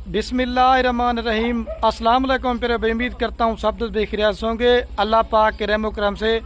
बिस्मिल्लाहिर्रहमानिर्रहीम। अस्सलाम वालेकुम। फिर उम्मीद करता हूँ सब दोस्त बेखैरियत होंगे अल्लाह पाक के रहम करम से।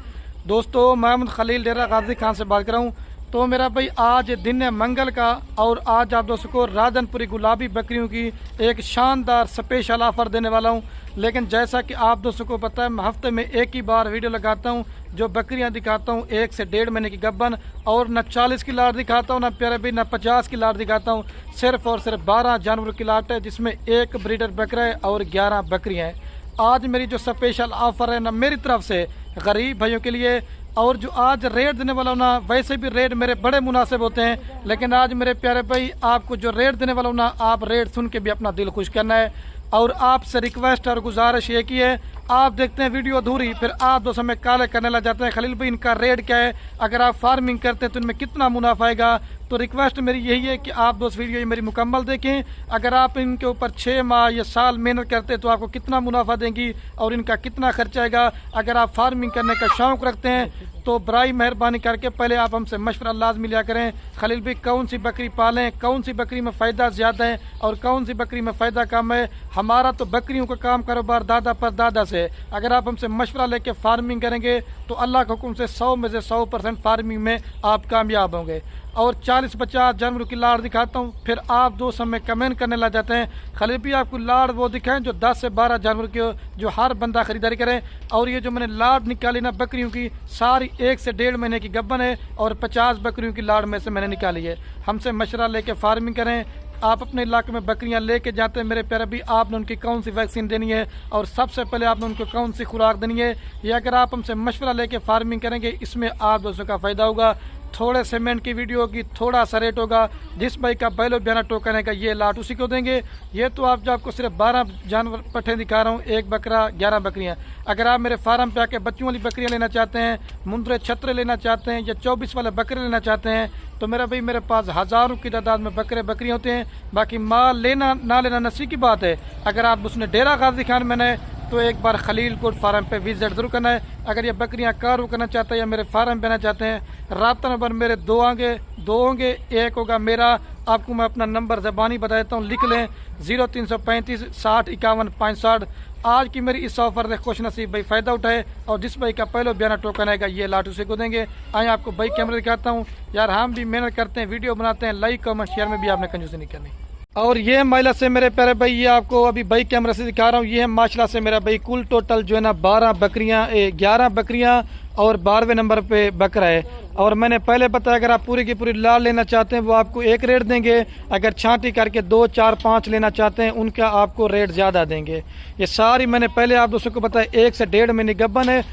दोस्तों, मोहम्मद खलील डेरा गाजी खान से बात कर रहा हूँ। तो मेरा भाई आज दिन है मंगल का और आज आप दोस्तों को राजनपुरी गुलाबी बकरियों की एक शानदार स्पेशल ऑफर देने वाला हूँ। लेकिन जैसा कि आप दोस्तों को पता है, मैं हफ्ते में एक ही बार वीडियो लगाता हूँ जो बकरियां दिखाता हूँ 1 से 1.5 महीने की गब्बन, और न 40 की लाट दिखाता हूँ, न प्यारे भाई न 50 की लाट दिखाता हूँ। सिर्फ और सिर्फ 12 जानवरों की लाट है, जिसमें एक ब्रीडर बकरा है और 11 बकरियाँ हैं। आज मेरी जो स्पेशल ऑफर है ना मेरी तरफ से गरीब भाइयों के लिए, और जो आज रेट देने वाला हूँ ना, वैसे भी रेट मेरे बड़े मुनासिब होते हैं, लेकिन आज मेरे प्यारे भाई आपको जो रेट देने वाला हूँ ना, आप रेट सुन के भी अपना दिल खुश करना है। और आपसे रिक्वेस्ट और गुजारिश ये की है, आप देखते हैं वीडियो अधूरी, फिर आप दोस्तों में काले करने लग जाते हैं खलील भाई इनका रेट क्या है, अगर आप फार्मिंग करते हैं तो इनमें कितना मुनाफा आएगा। तो रिक्वेस्ट मेरी यही है कि आप दोस्त वीडियो मेरी मुकम्मल देखें। अगर आप इनके ऊपर 6 माह या साल मेहनत करते हैं तो आपको कितना मुनाफा देंगी और इनका कितना खर्चा आएगा। अगर आप फार्मिंग करने का शौक़ रखते हैं तो बराई मेहरबानी करके पहले आप हमसे मशवरा लाजमी लिया करें। खलील भाई कौन सी बकरी पालें, कौन सी बकरी में फ़ायदा ज़्यादा है और कौन सी बकरी में फ़ायदा कम है। हमारा तो बकरियों का काम कारोबार दादा पर दादा से। अगर आप हमसे मशवरा लेके फार्मिंग करेंगे तो अल्लाह के हुक्म से 100 में से 100% फार्मिंग में आप कामयाब होंगे। और 40-50 जानवरों की लाड़ दिखाता हूँ, फिर आप दो समय कमेंट करने लग जाते हैं खलील भाई आपको लाड़ वो दिखाएं जो 10 से 12 जानवर की हो, जो हर बंदा खरीदारी करे। और ये जो मैंने लाड़ निकाली ना बकरियों की, सारी 1 से 1.5 महीने की गब्बन है और 50 बकरियों की लाड़ में से मैंने निकाली है। हमसे मशवरा लेके फार्मिंग करें। आप अपने इलाके में बकरियां लेके जाते हैं मेरे प्यारे भी, आपने उनकी कौन सी वैक्सीन देनी है और सबसे पहले आपने उनको कौन सी खुराक देनी है, ये अगर आप हमसे मशवरा लेके फार्मिंग करेंगे इसमें आप दोस्तों का फ़ायदा होगा। थोड़े सेमेंट की वीडियो होगी, थोड़ा सा रेट होगा। जिस भाई का बैलो बयाना टोकन है का ये लाट उसी को देंगे। ये तो आप जो आपको सिर्फ 12 जानवर पट्ठे दिखा रहा हूँ, 1 बकरा 11 बकरियाँ। अगर आप मेरे फार्म पे आके बच्चों वाली बकरियाँ लेना चाहते हैं, मुंदरे छतरे लेना चाहते हैं या 24 वाले बकरे लेना चाहते हैं तो मेरा भाई मेरे पास हज़ारों की तादाद में बकरे बकरियाँ होते हैं। बाकी माल लेना ना लेना नसीब की बात है। अगर आप उसने डेरा गाजी खान मैंने तो एक बार खलील गोट फार्म पे विजिट जरूर करना है। अगर ये बकरियां कारू करना चाहते हैं या मेरे फार्म पे आना चाहते हैं, राब्ता नंबर मेरे दो होंगे, एक होगा मेरा। आपको मैं अपना नंबर ज़बानी बता देता हूँ, लिख लें 0335 60 51 65। आज की मेरी इस ऑफर से खुश नसीब भाई फ़ायदा उठाए और जिस भाई का पहले बयाना टोकन आएगा ये लाट उसे को देंगे। आए आपको भाई कैमरा दिखाता हूँ। यार हम भी मेहनत करते हैं, वीडियो बनाते हैं, लाइक कमेंट शेयर में भी आपने कंजूसी नहीं करनी। और ये महिला से मेरे प्यारे भाई, ये आपको अभी भाई कैमरा से दिखा रहा हूँ, ये है माशाल्लाह से मेरा भाई कुल टोटल जो है ना 12 बकरियाँ 11 बकरियाँ और 12वें नंबर पे बकरा है। और मैंने पहले बताया अगर आप पूरी की पूरी लाल लेना चाहते हैं वो आपको एक रेट देंगे, अगर छांटी करके 2, 4, 5 लेना चाहते हैं उनका आपको रेट ज़्यादा देंगे। ये सारी मैंने पहले आप दोस्तों को बताया 1 से 1.5 महीने गब्बन है।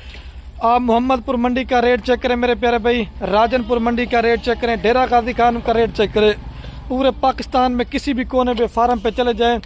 आप मोहम्मदपुर मंडी का रेट चेक करें मेरे प्यारे भाई, राजनपुर मंडी का रेट चेक करें, डेरा गाजी खान का रेट चेक करें, पूरे पाकिस्तान में किसी भी कोने पे फार्म पे चले जाएं।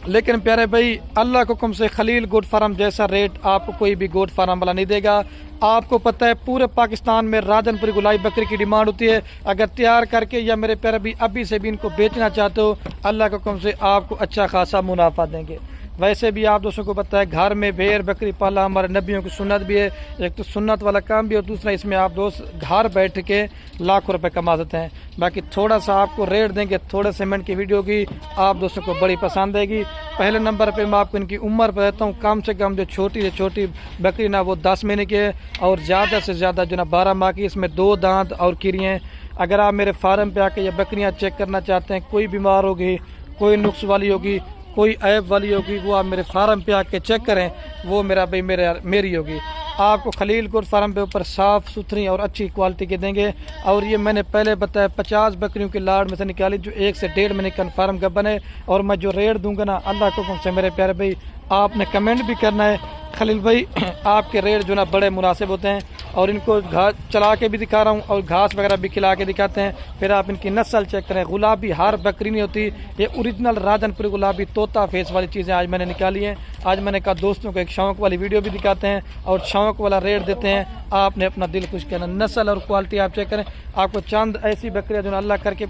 लेकिन प्यारे भाई अल्लाह के हुक्म से खलील गोट फार्म जैसा रेट आपको कोई भी गोट फार्म वाला नहीं देगा। आपको पता है पूरे पाकिस्तान में राजनपुरी गुलाबी बकरी की डिमांड होती है। अगर तैयार करके या मेरे प्यारे भाई अभी से भी इनको बेचना चाहते हो, अल्लाह के हुक्म से आपको अच्छा खासा मुनाफा देंगे। वैसे भी आप दोस्तों को पता है घर में भेड़ बकरी पाला हमारे नबियों की सुन्नत भी है। एक तो सुन्नत वाला काम भी और दूसरा इसमें आप दोस्त घर बैठ के लाखों रुपए कमा सकते हैं। बाकी थोड़ा सा आपको रेट देंगे, थोड़े सेमेंट की वीडियो की आप दोस्तों को बड़ी पसंद आएगी। पहले नंबर पे मैं आपको इनकी उम्र बताता हूँ। कम से कम जो छोटी से छोटी बकरी ना वो 10 महीने की है और ज़्यादा से ज़्यादा जो ना 12 माह की। इसमें 2 दांत और किरियाँ हैं। अगर आप मेरे फार्म पे आके ये बकरियाँ चेक करना चाहते हैं, कोई बीमार होगी, कोई नुक्स वाली होगी, कोई ऐब वाली होगी, वो आप मेरे फार्म पे आके चेक करें, वो मेरा भाई मेरी होगी। आपको खलील गोट फार्म पे ऊपर साफ़ सुथरी और अच्छी क्वालिटी के देंगे। और ये मैंने पहले बताया 50 बकरियों की लाड़ में से निकाली जो 1 से 1.5 महीने कन्फर्म गब्बन है। और मैं जो रेट दूंगा ना अल्लाह के हुक्म से मेरे प्यारे भाई आपने कमेंट भी करना है खलील भाई आपके रेट जो ना बड़े मुनासिब होते हैं। और इनको घास चला के भी दिखा रहा हूँ और घास वगैरह भी खिला के दिखाते हैं। फिर आप इनकी नस्ल चेक करें, गुलाबी हर बकरी नहीं होती, ये ओरिजिनल राजनपुरी गुलाबी तोता फेस वाली चीज़ें आज मैंने निकाली हैं। आज मैंने कहा दोस्तों को एक शौक वाली वीडियो भी दिखाते हैं और शौक वाला रेट देते हैं। आपने अपना दिल खुश करना, नस्ल और क्वालिटी आप चेक करें। आपको चंद ऐसी बकरियाँ जो ना अल्लाह करके,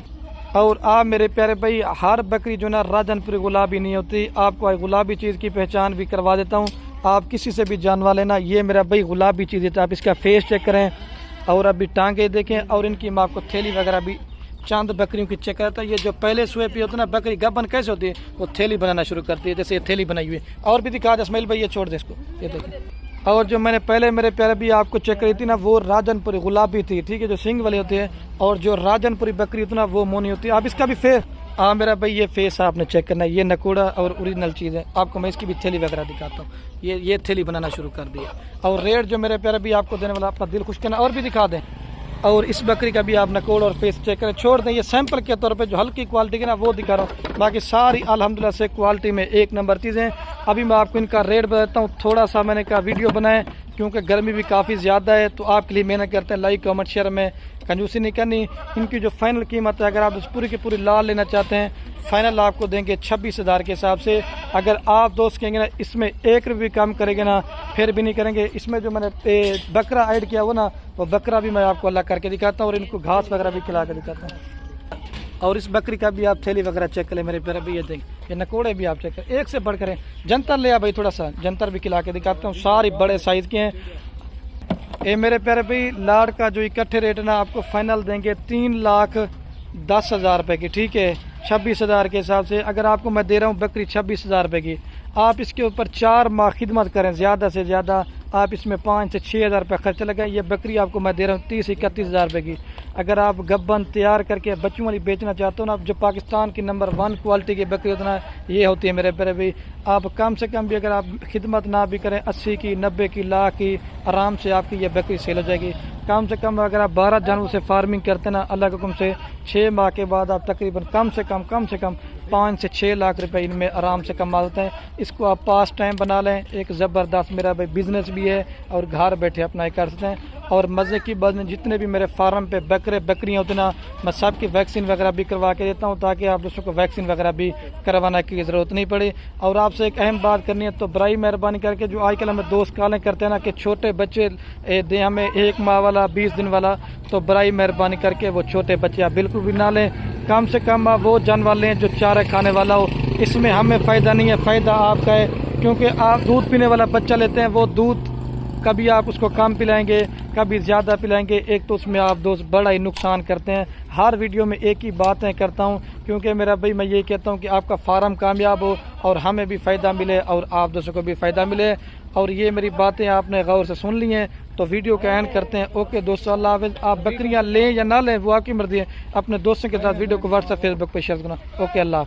और आप मेरे प्यारे भाई हर बकरी जो ना राजनपुरी गुलाबी नहीं होती। आपको गुलाबी चीज़ की पहचान भी करवा देता हूँ। आप किसी से भी जानवा लेना, ये मेरा भाई गुलाबी चीज़ है। तो आप इसका फेस चेक करें और अभी टांगे देखें और इनकी मैं आपको थैली वगैरह भी चंद बकरियों की चेक करता है। ये जो पहले सुए पे होते हैं ना, बकरी गबन कैसे होती है, वो थैली बनाना शुरू करती है, जैसे ये थैली बनाई हुई है। और भी दिखा दे इस्माइल भाई, ये छोड़ दे इसको, ये देखिए। और जो मैंने पहले मेरे प्यारे भी आपको चेक करी थी ना, वो राजनपुरी गुलाबी थी, ठीक है, जो सिंग वाली होती है। और जो राजनपुरी बकरी होती है ना, वो मोनी होती है। अब इसका भी फेस, हाँ मेरा भाई, ये फेस आपने चेक करना है। ये नकोड़ा और ओरिजिनल चीज़ है। आपको मैं इसकी भी थैली वगैरह दिखाता हूँ। ये थैली बनाना शुरू कर दिया। और रेट जो मेरे प्यारे भी आपको देने वाला, अपना दिल खुश करना। और भी दिखा दें। और इस बकरी का भी आप नकोड़ और फेस चेक करें। छोड़ दें, ये सैंपल के तौर पे जो हल्की क्वालिटी की ना, वो दिखा रहा हूँ। बाकी सारी अल्हम्दुलिल्लाह से क्वालिटी में एक नंबर चीज़ें। अभी मैं आपको इनका रेट बताता हूँ। थोड़ा सा मैंने कहा वीडियो बनाए, क्योंकि गर्मी भी काफ़ी ज़्यादा है, तो आपके लिए मेहनत करते हैं। लाइक कमेंट शेयर में कंजूसी नहीं करनी। इनकी जो फाइनल कीमत है, अगर आप पूरी की पूरी लाल लेना चाहते हैं, फाइनल आपको देंगे 26,000 के हिसाब से। अगर आप दोस्त कहेंगे ना इसमें 1 रुपये कम करेंगे ना, फिर भी नहीं करेंगे। इसमें जो मैंने बकरा ऐड किया वो ना, वो बकरा भी मैं आपको अलग करके दिखाता हूँ और इनको घास वगैरह भी खिला के दिखाता हूँ। और इस बकरी का भी आप थैली वगैरह चेक करें मेरे प्यारे भी। ये देखें, ये नकोड़े भी आप चेक करें, एक से बढ़ करें। जंतर ले आ भाई, थोड़ा सा जंतर भी खिला के दिखाता हूँ। सारी बड़े साइज़ के हैं ये मेरे प्यारे भाई। लाड़ का जो इकट्ठे रेट ना, आपको फाइनल देंगे 3,10,000 रुपये की, ठीक है, 26,000 के हिसाब से। अगर आपको मैं दे रहा हूँ बकरी 26,000 रुपये की, आप इसके ऊपर 4 माह खिदमत करें, ज़्यादा से ज़्यादा आप इसमें 5 से 6,000 रुपये खर्चा लगाएं। ये बकरी आपको मैं दे रहा हूँ 30-31,000 रुपये की। अगर आप गब्बन तैयार करके बच्चों वाली बेचना चाहते हो ना, जो पाकिस्तान की नंबर 1 क्वालिटी की बकरी होती है, ये होती है मेरे प्यारे भाई। आप कम से कम भी अगर आप खिदमत ना भी करें, 80 की, 90 की, लाख की, आराम से आपकी ये बकरी सेल हो जाएगी। कम से कम अगर आप 12 जानवरों से फार्मिंग करते हैं ना, अल्लाह के हुक्म से 6 माह के बाद आप तकरीबन कम से कम 5 से 6 लाख रुपए इनमें आराम से कमा लेते हैं। इसको आप पास टाइम बना लें, एक ज़बरदस्त मेरा भाई बिजनेस भी है और घर बैठे अपना ही कर सकते हैं। और मज़े की बात, जितने भी मेरे फार्म पे बकरियाँ होती ना, मैं सबकी वैक्सीन वगैरह भी करवा के देता हूँ, ताकि आप दोस्तों को वैक्सीन वगैरह भी करवाने की ज़रूरत नहीं पड़े। और आपसे एक अहम बात करनी है, तो बराई मेहरबानी करके, जो आजकल हमें दोस्त कॉलें करते हैं ना कि छोटे बच्चे दें हमें 1 माह वाला, 20 दिन वाला, तो बराई मेहरबानी करके वो छोटे बच्चे आप बिल्कुल भी ना लें। कम से कम आप वो जानवर लें जो चारा खाने वाला हो। इसमें हमें फ़ायदा नहीं है, फ़ायदा आपका है, क्योंकि आप दूध पीने वाला बच्चा लेते हैं, वो दूध कभी आप उसको कम पिलाएंगे, कभी ज़्यादा पिलाएंगे, एक तो उसमें आप दोस्त बड़ा ही नुकसान करते हैं। हर वीडियो में एक ही बातें करता हूं, क्योंकि मेरा भाई मैं ये कहता हूं कि आपका फार्म कामयाब हो और हमें भी फ़ायदा मिले और आप दोस्तों को भी फ़ायदा मिले। और ये मेरी बातें आपने गौर से सुन ली हैं, तो वीडियो का एंड करते हैं। ओके दोस्तों, अल्लाह हाफ़िज़। आप बकरियां लें या ना लें वो आपकी मर्ज़ी है। अपने दोस्तों के साथ वीडियो को व्हाट्सएप फेसबुक पर शेयर करना। ओके, अल्लाह हाफ़िज़।